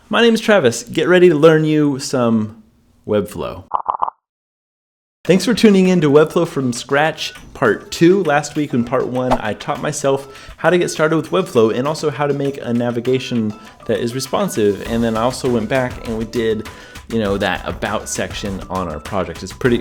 My name is Travis. Get ready to learn you some Webflow. Thanks for tuning in to Webflow from Scratch Part 2. Last week in Part 1, I taught myself how to get started with Webflow and also how to make a navigation that is responsive. And then I also went back and we did, that About section on our project. It's pretty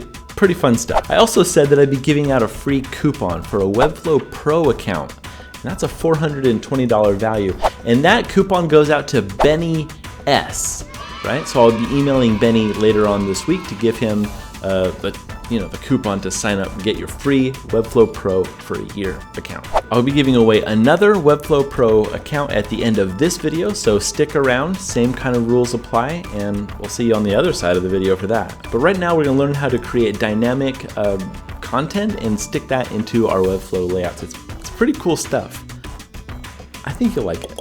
fun stuff. I also said that I'd be giving out a free coupon for a Webflow Pro account. And that's a $420 value. And that coupon goes out to Benny S, right? So I'll be emailing Benny later on this week to give him the coupon to sign up and get your free Webflow Pro for a year account. I'll be giving away another Webflow Pro account at the end of this video, so stick around, same kind of rules apply, and we'll see you on the other side of the video for that. But right now we're gonna learn how to create dynamic content and stick that into our Webflow layouts. It's pretty cool stuff. I think you'll like it.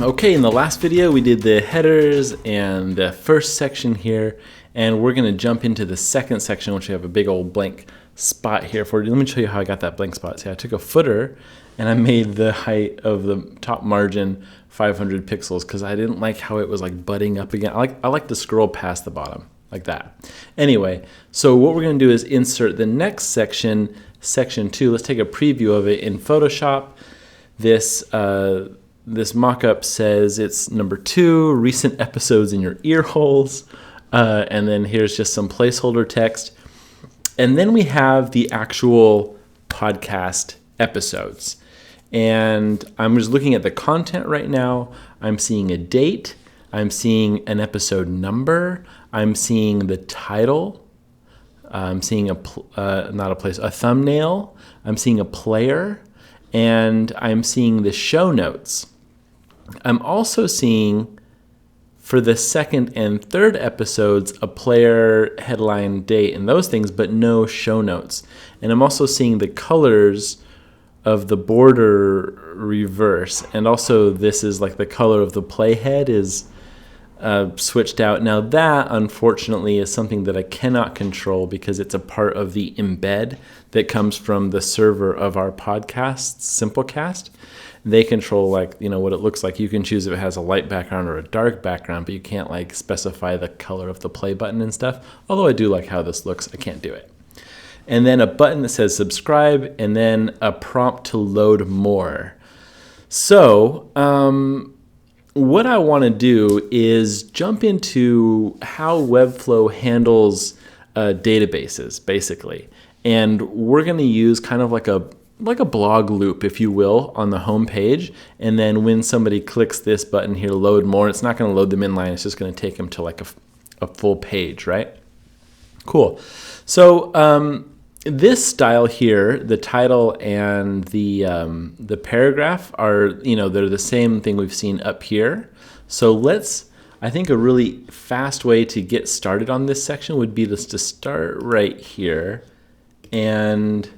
Okay, in the last video we did the headers and the first section here, and we're gonna jump into the second section, which we have a big old blank spot here for you. Let me show you how I got that blank spot. See, I took a footer and I made the height of the top margin 500 pixels because I didn't like how it was like butting up again. I like to scroll past the bottom like that. Anyway, so what we're gonna do is insert the next section, section 2. Let's take a preview of it in Photoshop. This mock-up says it's number 2, recent episodes in your ear holes. And then here's just some placeholder text. And then we have the actual podcast episodes. And I'm just looking at the content right now. I'm seeing a date. I'm seeing an episode number. I'm seeing the title. I'm seeing a thumbnail. I'm seeing a player. And I'm seeing the show notes. I'm also seeing, for the second and third episodes, a player, headline, date, and those things, but no show notes. And I'm also seeing the colors of the border reverse. And also this is like the color of the playhead is switched out. Now that, unfortunately, is something that I cannot control because it's a part of the embed that comes from the server of our podcast, Simplecast. They control what it looks like. You can choose if it has a light background or a dark background, but you can't specify the color of the play button and stuff. Although I do like how this looks, I can't do it. And then a button that says subscribe, and then a prompt to load more. So what I want to do is jump into how Webflow handles databases, basically. And we're going to use kind of like a blog loop, if you will, on the home page. And then when somebody clicks this button here, load more, it's not going to load them inline. It's just going to take them to a full page, right? Cool. So this style here, the title and the paragraph are, they're the same thing we've seen up here. So I think a really fast way to get started on this section would be just to start right here and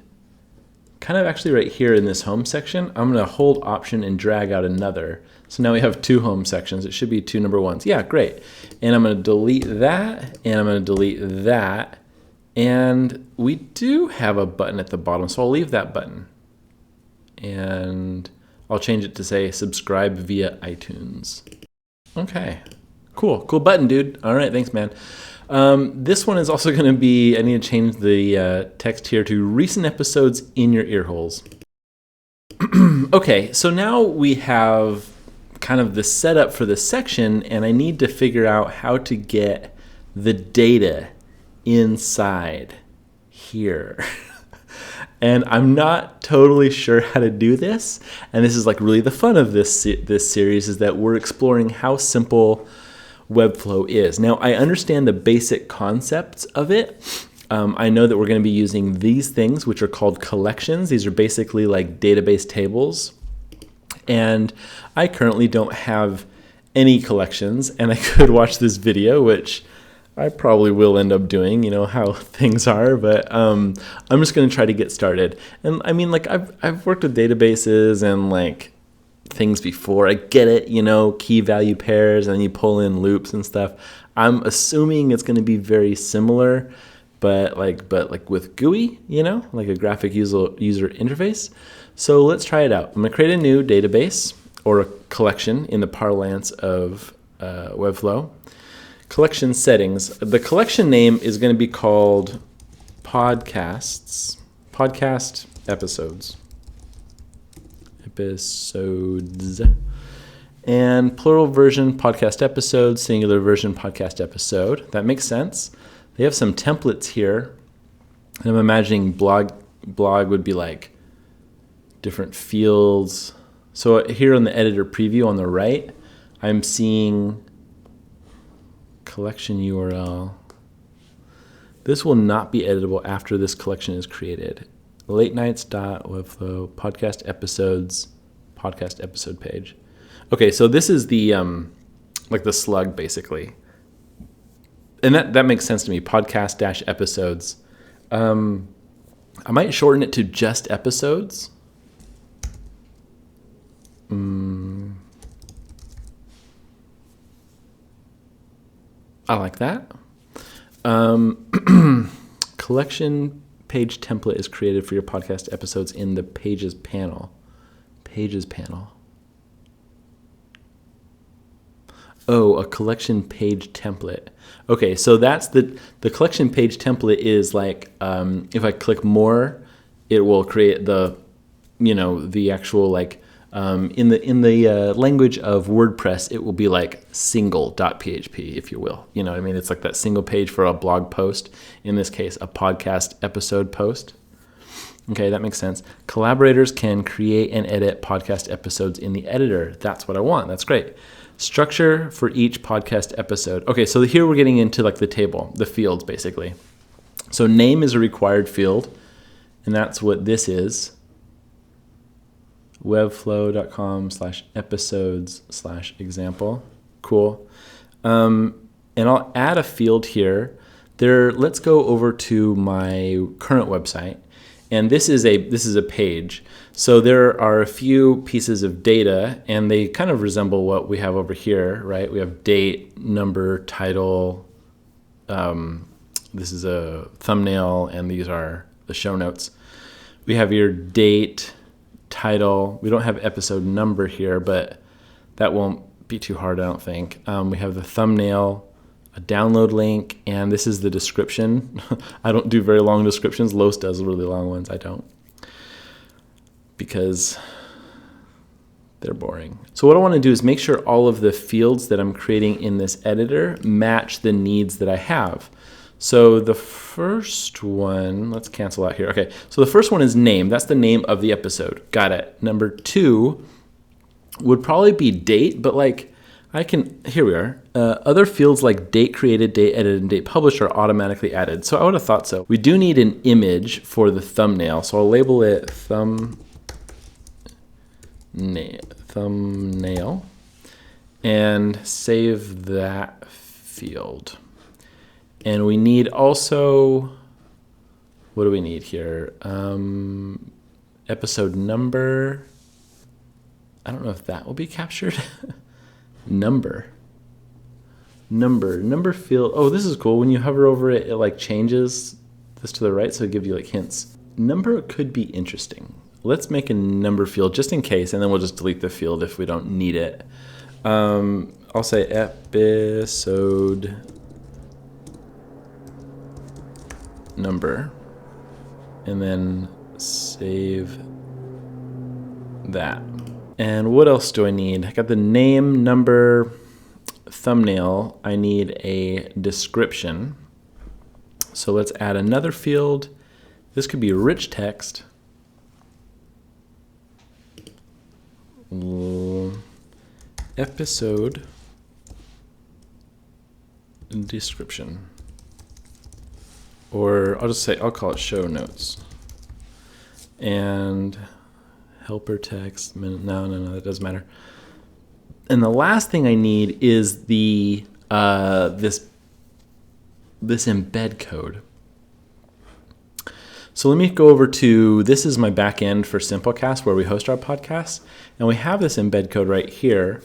kind of actually right here in this home section. I'm going to hold Option and drag out another. So now we have 2 home sections. It should be 2 number 1s. Yeah, great. And I'm going to delete that, and I'm going to delete that. And we do have a button at the bottom, so I'll leave that button. And I'll change it to say subscribe via iTunes. Okay, cool button, dude. All right, thanks, man. This one is also going to be, I need to change the text here to recent episodes in your ear holes. Okay, so now we have kind of the setup for the section, and I need to figure out how to get the data inside here. And I'm not totally sure how to do this. And this is really the fun of this series, is that we're exploring how simple Webflow is. Now, I understand the basic concepts of it. I know that we're going to be using these things, which are called collections. These are basically like database tables. And I currently don't have any collections, and I could watch this video, which I probably will end up doing, how things are, but I'm just going to try to get started. And I mean, I've worked with databases and things before. I get it, key value pairs, and then you pull in loops and stuff. I'm assuming it's going to be very similar, but with GUI, like a graphic user interface. So let's try it out. I'm going to create a new database, or a collection in the parlance of Webflow. Collection settings. The collection name is going to be called podcast episodes. And plural version, podcast episode, singular version, podcast episode. That makes sense. They have some templates here. And I'm imagining blog would be like different fields. So here on the editor preview on the right, I'm seeing collection URL. This will not be editable after this collection is created. Latenights.webflow podcast episodes, podcast episode page. Okay, so this is the like the slug basically. And that makes sense to me. Podcast dash episodes. I might shorten it to just episodes. I like that. Collection page template is created for your podcast episodes in the Pages panel. Pages panel. Oh, a collection page template. Okay, so that's the collection page template is like if I click more, it will create the actual like in the language of WordPress, it will be like single.php, if you will. You know what I mean? It's like that single page for a blog post. In this case, a podcast episode post. Okay, that makes sense. Collaborators can create and edit podcast episodes in the editor. That's what I want. That's great. Structure for each podcast episode. Okay, so here we're getting into like the table, the fields basically. So name is a required field, and that's what this is. Webflow.com/episodes/example. Cool. And I'll add a field here. Let's go over to my current website. And this is a page. So there are a few pieces of data, and they kind of resemble what we have over here, right? We have date, number, title. This is a thumbnail, and these are the show notes. We have your date, title. We don't have episode number here, but that won't be too hard, I don't think. We have the thumbnail, a download link, and this is the description. I don't do very long descriptions. Los does really long ones. I don't, because they're boring. So what I want to do is make sure all of the fields that I'm creating in this editor match the needs that I have. So the first one, let's cancel out here. Okay, so the first one is name. That's the name of the episode. Got it. Number 2 would probably be date, but like here we are. Other fields like date created, date edited, and date published are automatically added. So I would have thought so. We do need an image for the thumbnail. So I'll label it thumbnail and save that field. And we need also, what do we need here? Episode number. I don't know if that will be captured. Number field. Oh, this is cool. When you hover over it, it like changes this to the right, so it gives you like hints. Number could be interesting. Let's make a number field just in case, and then we'll just delete the field if we don't need it. I'll say episode number, and then save that. And what else do I need? I got the name, number, thumbnail. I need a description. So let's add another field. This could be rich text. Episode description. Or I'll call it show notes. And helper text, no, that doesn't matter. And the last thing I need is the this embed code. So let me go over to, this is my back end for Simplecast where we host our podcasts. And we have this embed code right here,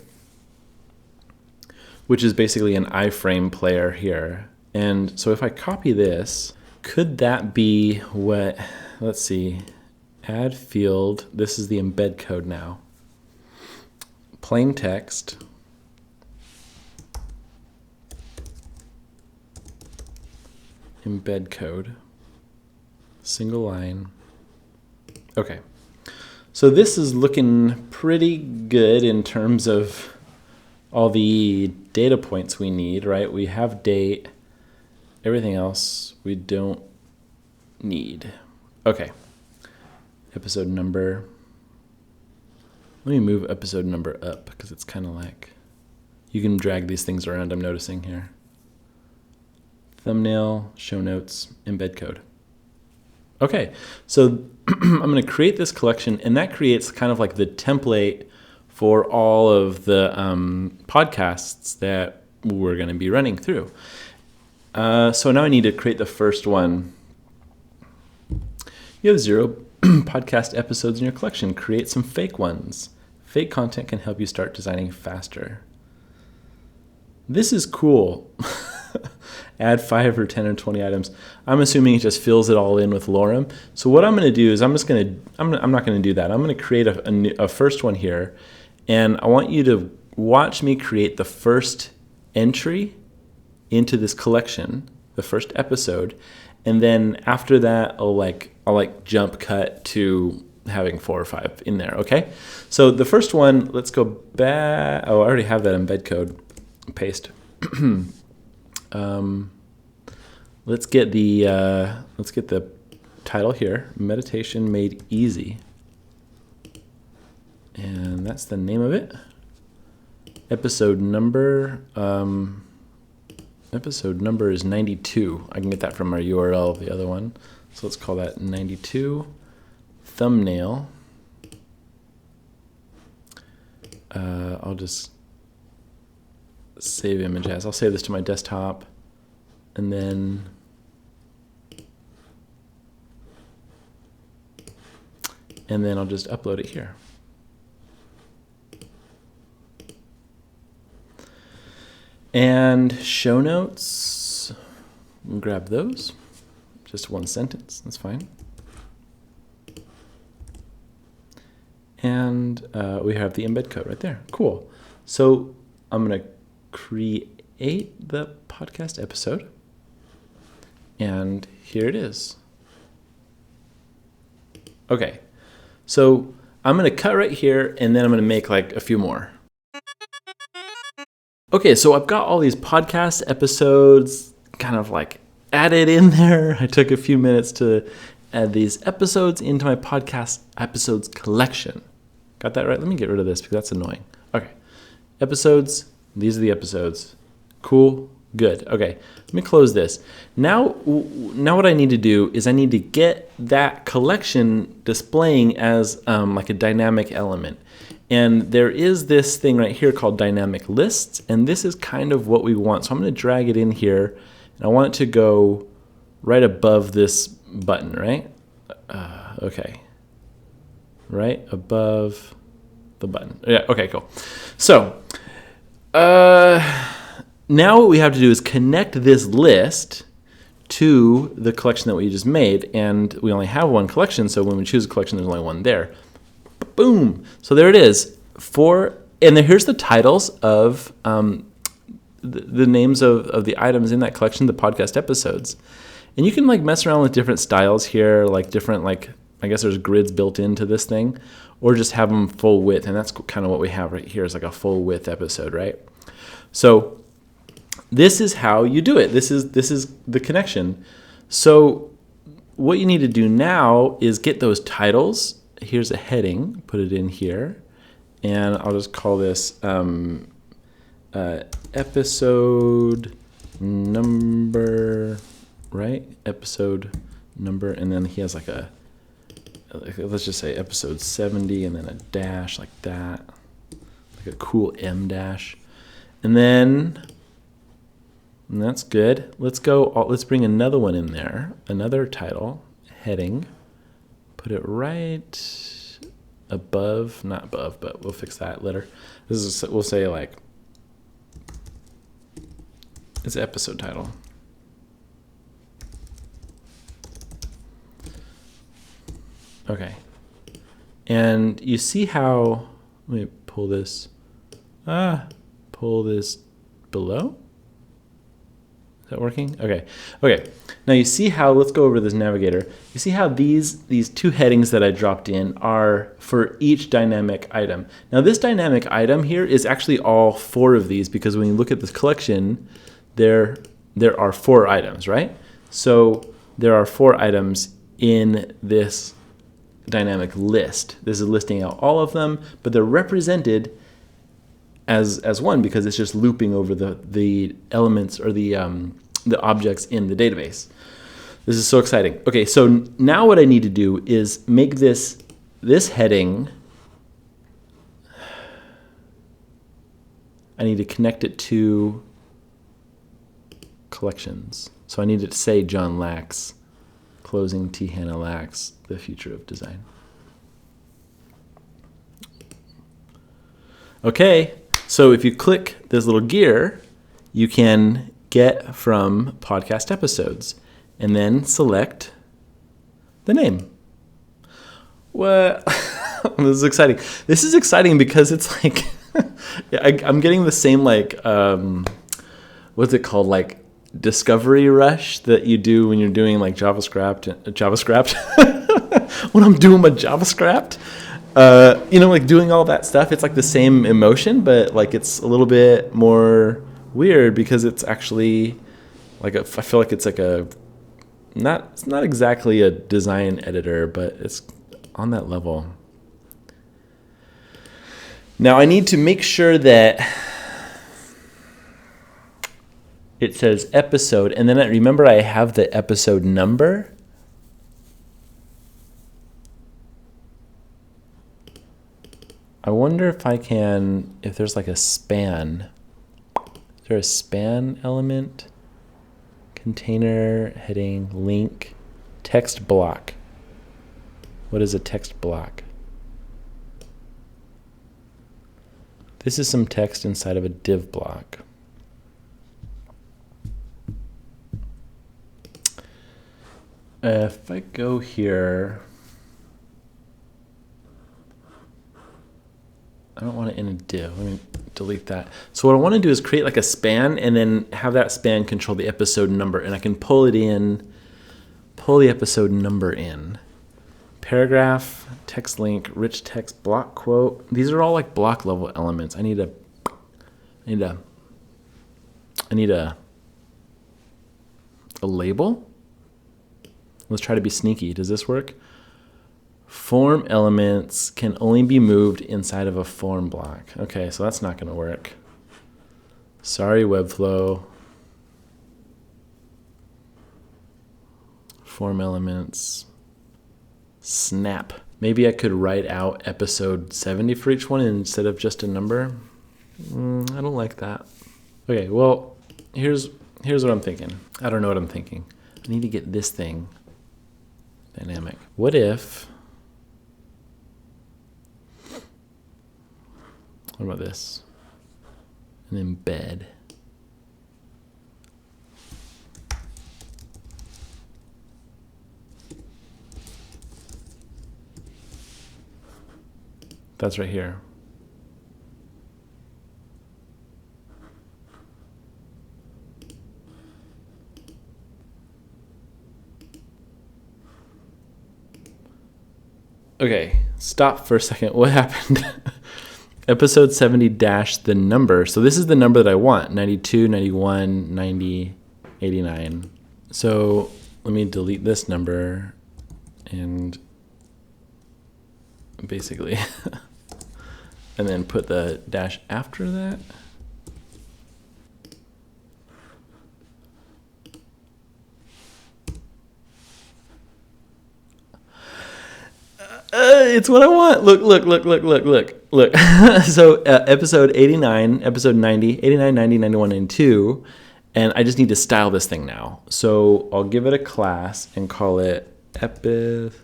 which is basically an iframe player here. And so if I copy this, could that be what, let's see, add field, this is the embed code now. Plain text, embed code, single line. Okay. So this is looking pretty good in terms of all the data points we need, right? We have date, everything else we don't need. Okay. Episode number. Let me move episode number up because it's kind of like, you can drag these things around, I'm noticing here. Thumbnail, show notes, embed code. Okay, so I'm going to create this collection, and that creates kind of like the template for all of the podcasts that we're going to be running through. So now I need to create the first one. You have 0 podcast episodes in your collection. Create some fake ones. Fake content can help you start designing faster. This is cool. Add 5 or 10 or 20 items. I'm assuming it just fills it all in with lorem. So what I'm going to do is I'm not going to do that. I'm going to create a first one here, and I want you to watch me create the first entry into this collection, the first episode, and then after that I'll jump cut to having 4 or 5 in there. Okay. So the first one, let's go back. Oh, I already have that embed code. Paste. Let's get the title here, Meditation Made Easy. And that's the name of it. Episode number is 92. I can get that from our URL, the other one. So let's call that 92. Thumbnail. I'll just save image as. I'll save this to my desktop, and then I'll just upload it here. And show notes, grab those. Just 1 sentence, that's fine. And we have the embed code right there. Cool. So I'm going to create the podcast episode. And here it is. Okay. So I'm going to cut right here, and then I'm going to make like a few more. Okay, so I've got all these podcast episodes kind of like added in there. I took a few minutes to add these episodes into my podcast episodes collection. Got that right? Let me get rid of this because that's annoying. Okay, episodes. These are the episodes. Cool. Good. Okay, let me close this. Now what I need to do is I need to get that collection displaying as like a dynamic element. And there is this thing right here called dynamic lists, and this is kind of what we want. So I'm going to drag it in here, and I want it to go right above this button, right? Okay. Right above the button. Yeah, okay, cool. So now what we have to do is connect this list to the collection that we just made, and we only have 1 collection, so when we choose a collection, there's only 1 there. Boom! So there it is. And here's the titles of the names of the items in that collection, the podcast episodes. And you can like mess around with different styles here, like different, like, I guess there's grids built into this thing, or just have them full width. And that's kind of what we have right here is like a full width episode, right? So this is how you do it. This is the connection. So what you need to do now is get those titles. Here's a heading, put it in here, and I'll just call this episode number, right? Episode number, and then he has like let's just say episode 70, and then a dash like that, like a cool M dash, and that's good. Let's bring another one in there, another title, heading. Put it right above, not above, but we'll fix that later. We'll say like, it's an episode title. Okay. And you see how, let me pull this below. that working? Okay. Okay. Now you see how, let's go over this navigator. You see how these two headings that I dropped in are for each dynamic item. Now this dynamic item here is actually all 4 of these, because when you look at this collection, there are 4 items, right? So there are 4 items in this dynamic list. This is listing out all of them, but they're represented as one because it's just looping over the elements or the objects in the database. This is so exciting. Okay, so now what I need to do is make this heading, I need to connect it to collections. So I need it to say John Lax, closing T. Hannah Lax, the future of design. Okay, so if you click this little gear, you can get from podcast episodes and then select the name. What? This is exciting. This is exciting because it's like, I'm getting the same like, what's it called? Like discovery rush that you do when you're doing like JavaScript, when I'm doing my JavaScript, like doing all that stuff. It's like the same emotion, but like it's a little bit more weird because it's actually like I feel like it's like it's not exactly a design editor, but it's on that level. Now I need to make sure that it says episode, and then remember I have the episode number. I wonder if there's like a span. Is there a span element? Container, heading, link, text block. What is a text block? This is some text inside of a div block. If I go here, I don't want it in a div. Let me delete that. So what I want to do is create like a span and then have that span control the episode number, and I can pull the episode number in. Paragraph, text link, rich text, block quote. These are all like block level elements. I need a label. Let's try to be sneaky. Does this work? Form elements can only be moved inside of a form block. Okay, so that's not going to work. Sorry, Webflow. Form elements. Snap. Maybe I could write out episode 70 for each one instead of just a number. I don't like that. Okay, well, here's what I'm thinking. I don't know what I'm thinking. I need to get this thing dynamic. What about this? An embed. That's right here. Okay, stop for a second. What happened? Episode 70 dash the number. So this is the number that I want. 92, 91, 90, 89. So let me delete this number and basically, and then put the dash after that. It's what I want. Look. So episode 89, episode 90, 89, 90, 91, 92. And I just need to style this thing now. So I'll give it a class and call it episode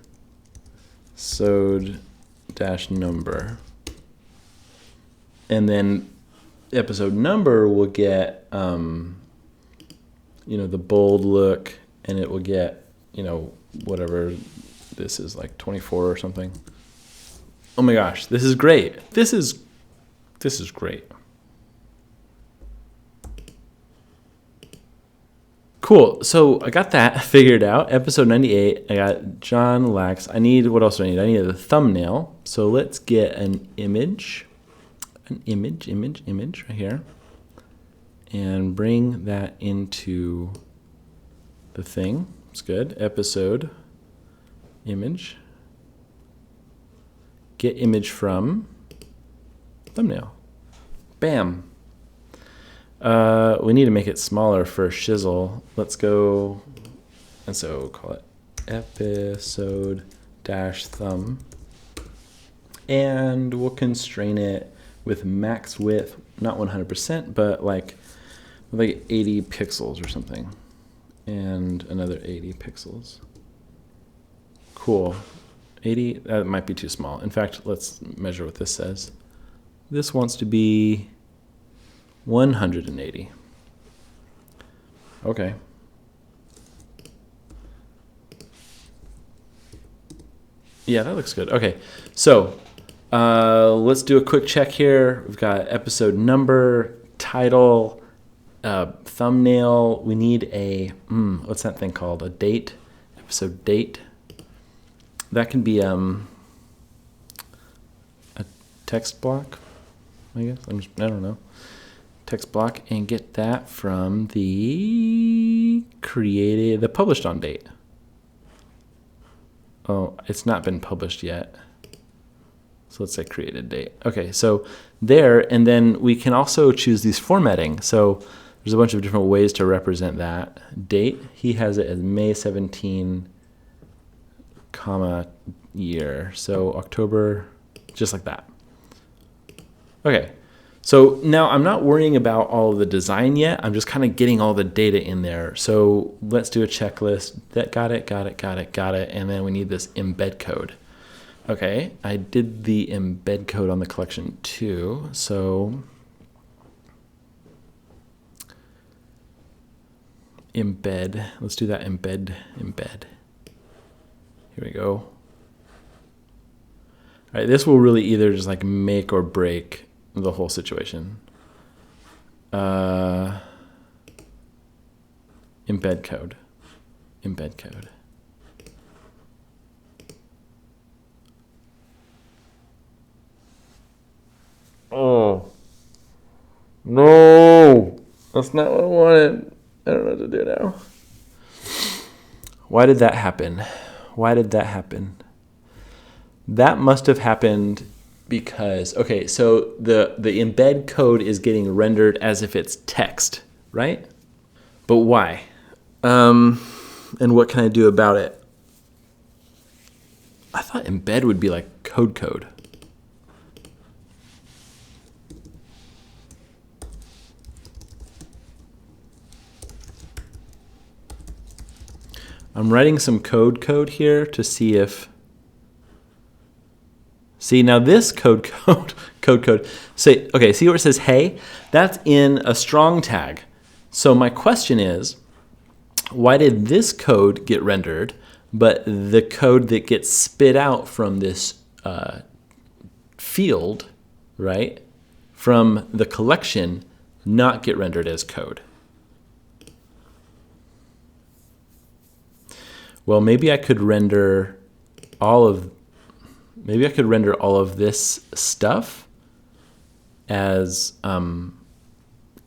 dash number. And then episode number will get, the bold look, and it will get, whatever. This is like 24 or something. Oh my gosh, this is great. This is great. Cool. So I got that figured out. Episode 98. I got John Lax. I need, what else do I need? I need a thumbnail. So let's get an image. An image right here. And bring that into the thing. It's good. Episode image. Get image from thumbnail. Bam. We need to make it smaller for shizzle. Let's go, and so call it episode dash thumb. And we'll constrain it with max width, not 100%, but like 80 pixels or something. And another 80 pixels. Cool. 80, that might be too small. In fact, let's measure what this says. This wants to be 180. Okay. Yeah, that looks good. Okay, so let's do a quick check here. We've got episode number, title, thumbnail. We need a, what's that thing called? A date, episode date. That can be a text block, I guess. I don't know. Text block, and get that from the published on date. Oh, it's not been published yet. So let's say created date. Okay, so there, and then we can also choose these formatting. So there's a bunch of different ways to represent that. Date, he has it as May 17, comma, year. So October, just like that. Okay. So now I'm not worrying about all of the design yet. I'm just kind of getting all the data in there. So let's do a checklist. That got it. And then we need this embed code. Okay, I did the embed code on the collection too. So embed, let's do that embed. Here we go. All right, this will really either just like make or break the whole situation. Embed code. Oh, no, that's not what I wanted. I don't know what to do now. Why did that happen? That must have happened because, okay, so the embed code is getting rendered as if it's text, right? But why? And what can I do about it? I thought embed would be like code. I'm writing some code here to see if... See, now this code. Say, okay, see where it says hey? That's in a strong tag. So my question is, why did this code get rendered, but the code that gets spit out from this field, right, from the collection, not get rendered as code? Well, maybe I could render all of this stuff as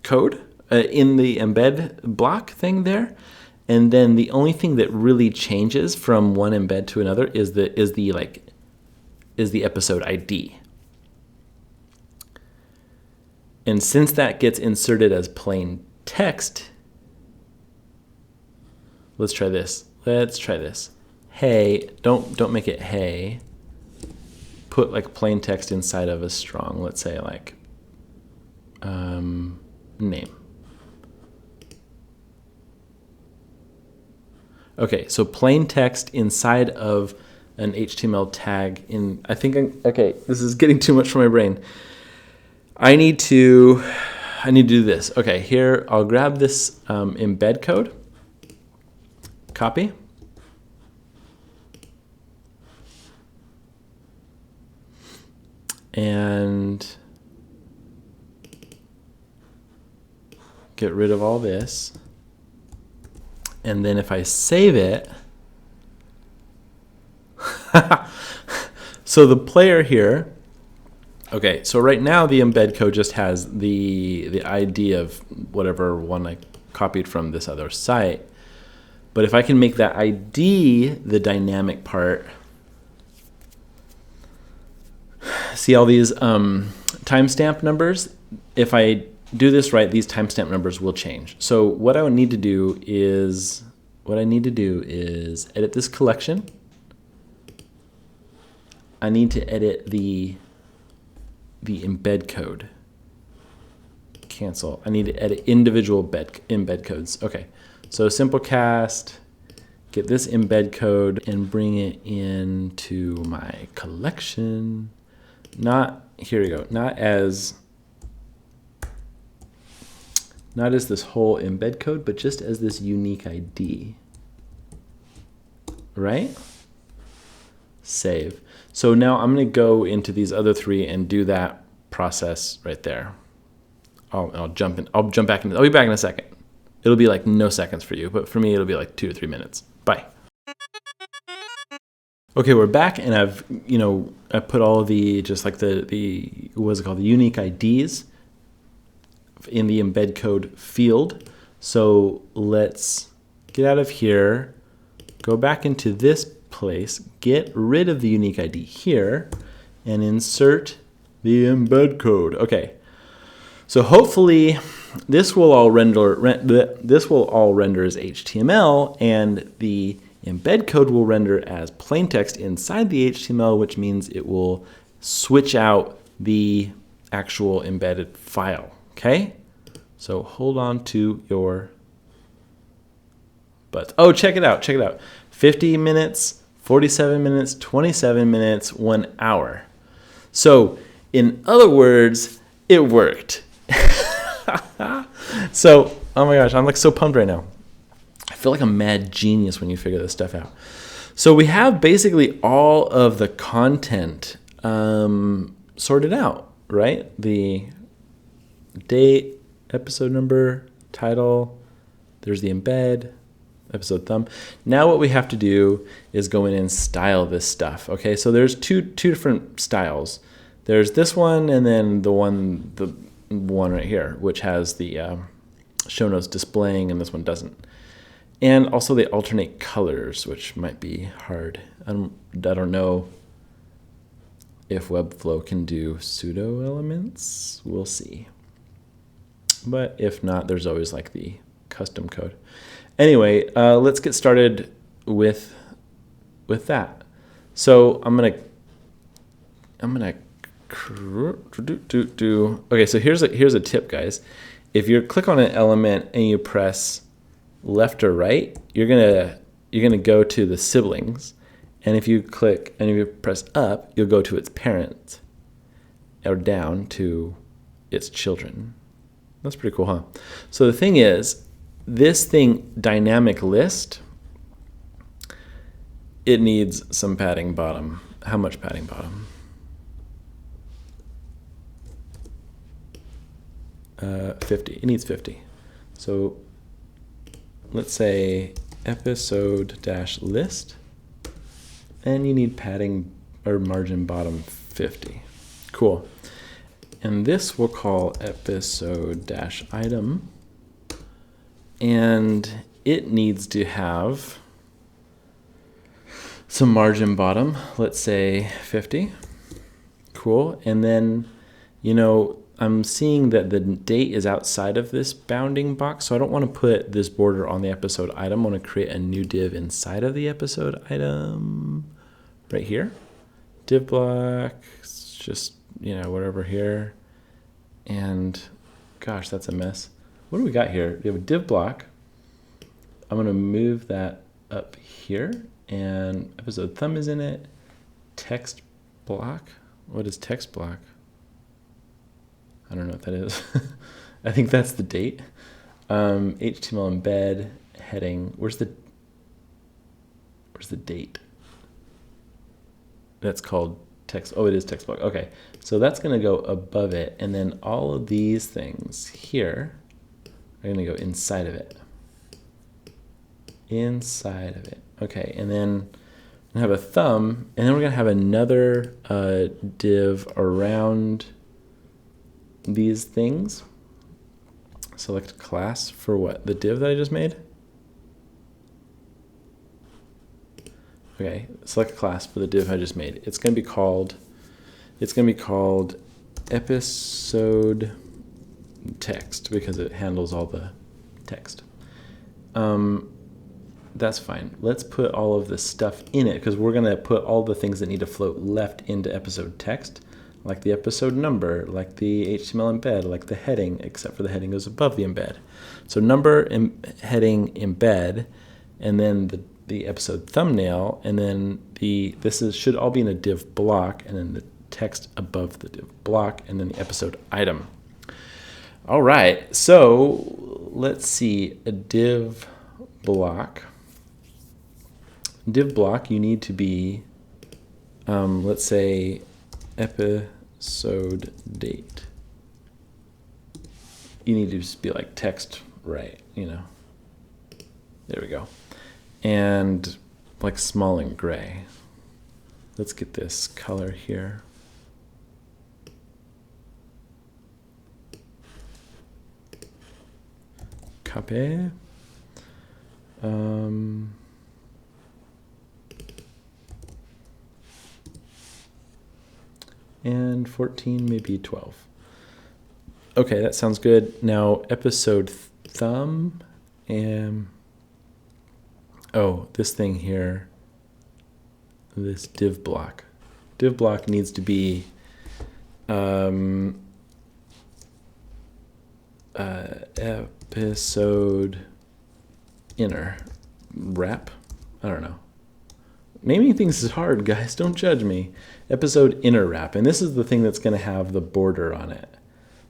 code in the embed block thing there, and then the only thing that really changes from one embed to another is the episode ID. And since that gets inserted as plain text, let's try this. Hey, don't make it hey. Put like plain text inside of a strong. Let's say like name. Okay, so plain text inside of an HTML tag in. Okay, this is getting too much for my brain. I need to do this. Okay, here I'll grab this embed code. Copy. And get rid of all this. And then if I save it, so the player here, okay, so right now the embed code just has the ID of whatever one I copied from this other site. But if I can make that ID the dynamic part, see all these timestamp numbers? If I do this right, these timestamp numbers will change. So what I would need to do is, edit this collection. I need to edit the embed code. Cancel. I need to edit individual embed codes. Okay, so simplecast, get this embed code and bring it into my collection. Here we go, not as this whole embed code, but just as this unique ID, right? Save. So now I'm going to go into these other three and do that process right there. I'll jump back in. I'll be back in a second. It'll be like no seconds for you, but for me it'll be like 2 to 3 minutes. Bye. Okay, we're back, and I put all of the, just like the what's it called, the unique IDs in the embed code field. So let's get out of here, go back into this place, get rid of the unique ID here, and insert the embed code. Okay, so hopefully this will all render as HTML, and the embed code will render as plain text inside the HTML, which means it will switch out the actual embedded file. Okay, so hold on to your butts. Oh, check it out. 50 minutes, 47 minutes, 27 minutes, 1 hour. So in other words, it worked. So, oh my gosh, I'm like so pumped right now. I feel like a mad genius when you figure this stuff out. So we have basically all of the content sorted out, right? The date, episode number, title, there's the embed, episode thumb. Now what we have to do is go in and style this stuff. Okay, so there's two different styles. There's this one, and then the one right here, which has the show notes displaying, and this one doesn't. And also they alternate colors, which might be hard. I don't know if Webflow can do pseudo elements. We'll see. But if not, there's always like the custom code. Anyway, let's get started with that. So I'm gonna okay, so here's a tip, guys. If you click on an element and you press left or right, you're gonna go to the siblings, and if you click and if you press up, you'll go to its parent, or down to its children. That's pretty cool, huh? So the thing is, this thing, dynamic list, it needs some padding bottom. How much padding bottom? 50. It needs 50. So let's say episode-list, and you need padding or margin bottom 50. Cool. And this we'll call episode-item, and it needs to have some margin bottom, let's say 50. Cool. And then, I'm seeing that the date is outside of this bounding box, so I don't want to put this border on the episode item. I want to create a new div inside of the episode item right here. Div block, just, whatever here. And gosh, that's a mess. What do we got here? We have a div block. I'm going to move that up here, and episode thumb is in it. Text block. What is text block? I don't know what that is. I think that's the date. HTML embed heading. Where's the date? That's called text. Oh, it is text block. Okay, so that's going to go above it, and then all of these things here are going to go inside of it. inside of it. Okay, and then we have a thumb, and then we're going to have another div around these things. Select class for what? The div that I just made? Okay, select class for the div I just made. It's going to be called episode text because it handles all the text. That's fine. Let's put all of this stuff in it because we're going to put all the things that need to float left into episode text, like the episode number, like the HTML embed, like the heading, except for the heading goes above the embed. So number, heading, embed, and then the episode thumbnail, and then should all be in a div block, and then the text above the div block, and then the episode item. All right, so let's see, a div block. Div block, you need to be, let's say, episode date. You need to just be like text right, There we go. And like small and gray. Let's get this color here. Copy. And 14, maybe 12. Okay, that sounds good. Now episode thumb and this thing here, this div block. Div block needs to be episode inner wrap. I don't know. Naming things is hard, guys. Don't judge me. Episode inner wrap. And this is the thing that's going to have the border on it.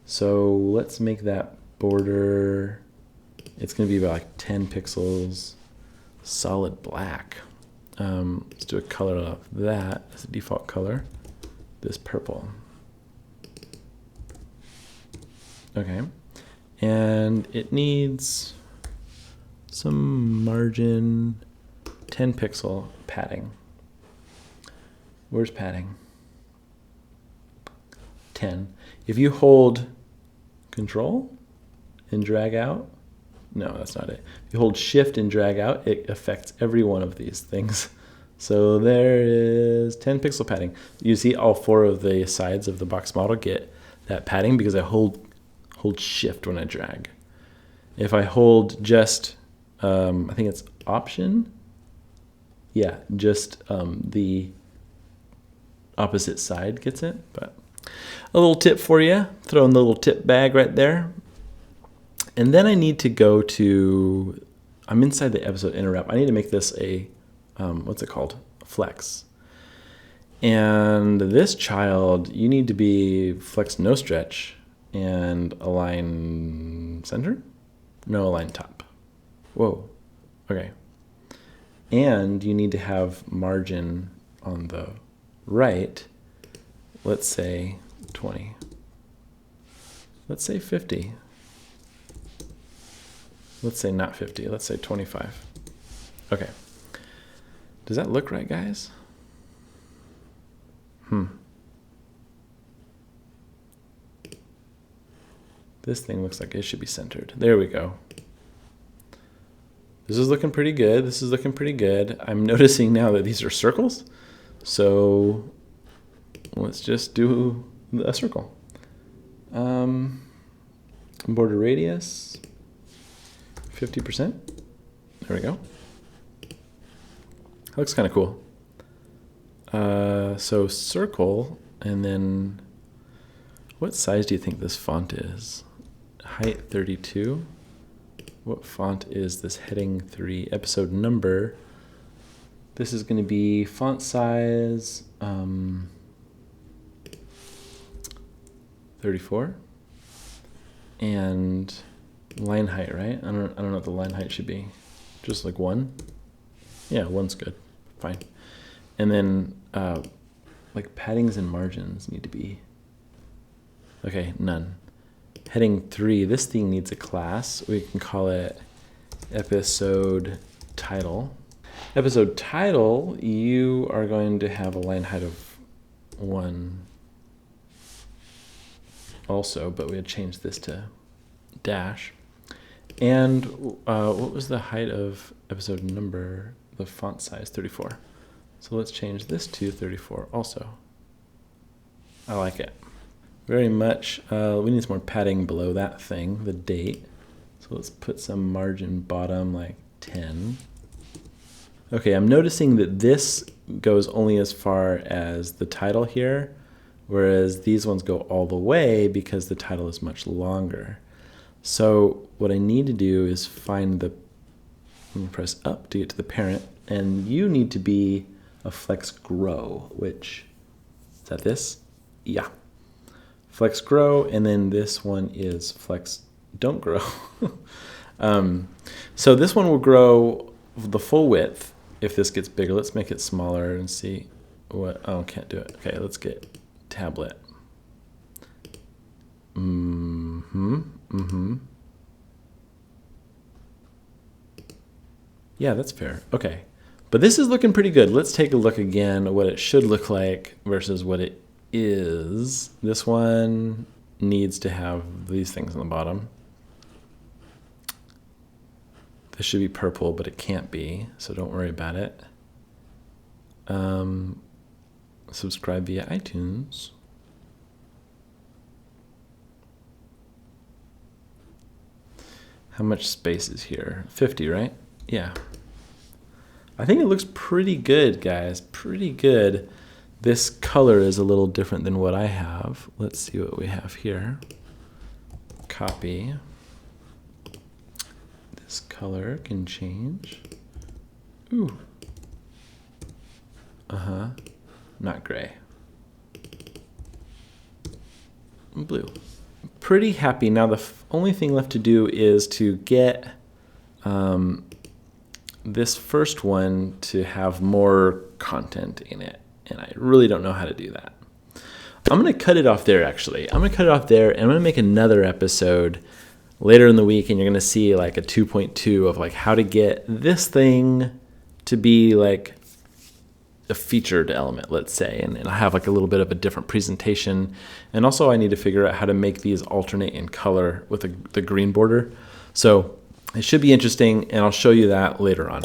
So let's make that border, it's going to be about like 10 pixels, solid black. Let's do a color of that as a default color. This purple. Okay. And it needs some margin, 10 pixel padding. Where's padding? 10. If you hold Control and drag out, no, that's not it. If you hold Shift and drag out, it affects every one of these things. So there is 10 pixel padding. You see all 4 of the sides of the box model get that padding because I hold Shift when I drag. If I hold just, I think it's Option. Yeah, just the opposite side gets it. But a little tip for you. Throw in the little tip bag right there. And then I need to go to, I'm inside the episode inner wrap. I need to make this a, what's it called? Flex. And this child, you need to be flex no stretch and align center? No, align top. Whoa. Okay. And you need to have margin on the right. Let's say 20. Let's say 50. Let's say not 50. Let's say 25. Okay. Does that look right, guys? This thing looks like it should be centered. There we go. This is looking pretty good. This is looking pretty good. I'm noticing now that these are circles. So let's just do a circle. Border radius, 50%. There we go. That looks kind of cool. So circle, and then what size do you think this font is? Height 32. What font is this heading 3? Episode number. This is going to be font size 34. And line height, right? I don't know what the line height should be. Just like 1? Yeah, 1's good. Fine. And then like paddings and margins need to be, okay, none. Heading 3, this thing needs a class. We can call it episode title. Episode title, you are going to have a line height of 1 also, but we had changed this to dash. And what was the height of episode number? The font size, 34. So let's change this to 34 also. I like it very much. We need some more padding below that thing, the date. So let's put some margin bottom, like 10. Okay, I'm noticing that this goes only as far as the title here, whereas these ones go all the way because the title is much longer. So what I need to do is find the, I'm gonna press up to get to the parent, and you need to be a flex grow, which, is that this? Yeah. Flex grow, and then this one is flex don't grow. So this one will grow the full width if this gets bigger. Let's make it smaller and see what, oh, can't do it. Okay, let's get tablet. Yeah, that's fair. Okay. But this is looking pretty good. Let's take a look again at what it should look like versus what it is. This one needs to have these things on the bottom. This should be purple, but it can't be, so don't worry about it. Subscribe via iTunes. How much space is here? 50, right? Yeah. I think it looks pretty good, guys. Pretty good. This color is a little different than what I have. Let's see what we have here. Copy. This color can change. Ooh. Not gray. Blue. Pretty happy. Now the only thing left to do is to get this first one to have more content in it. And I really don't know how to do that. I'm going to cut it off there, actually. I'm going to cut it off there, and I'm going to make another episode later in the week, and you're going to see like a 2.2 of like how to get this thing to be like a featured element, let's say, and I have like a little bit of a different presentation. And also I need to figure out how to make these alternate in color with the green border. So it should be interesting, and I'll show you that later on.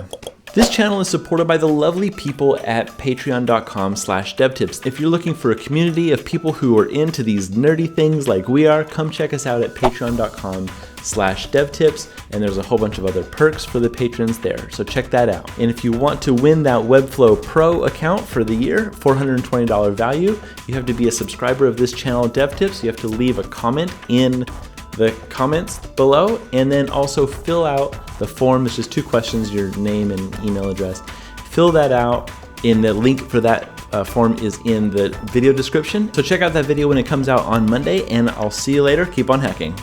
This channel is supported by the lovely people at patreon.com/devtips. If you're looking for a community of people who are into these nerdy things like we are, come check us out at patreon.com/devtips, and there's a whole bunch of other perks for the patrons there, so check that out. And if you want to win that Webflow Pro account for the year, $420 value, you have to be a subscriber of this channel, DevTips. You have to leave a comment in the comments below, and then also fill out the form. It's just 2 questions, your name and email address. Fill that out, and the link for that form is in the video description. So check out that video when it comes out on Monday, and I'll see you later. Keep on hacking.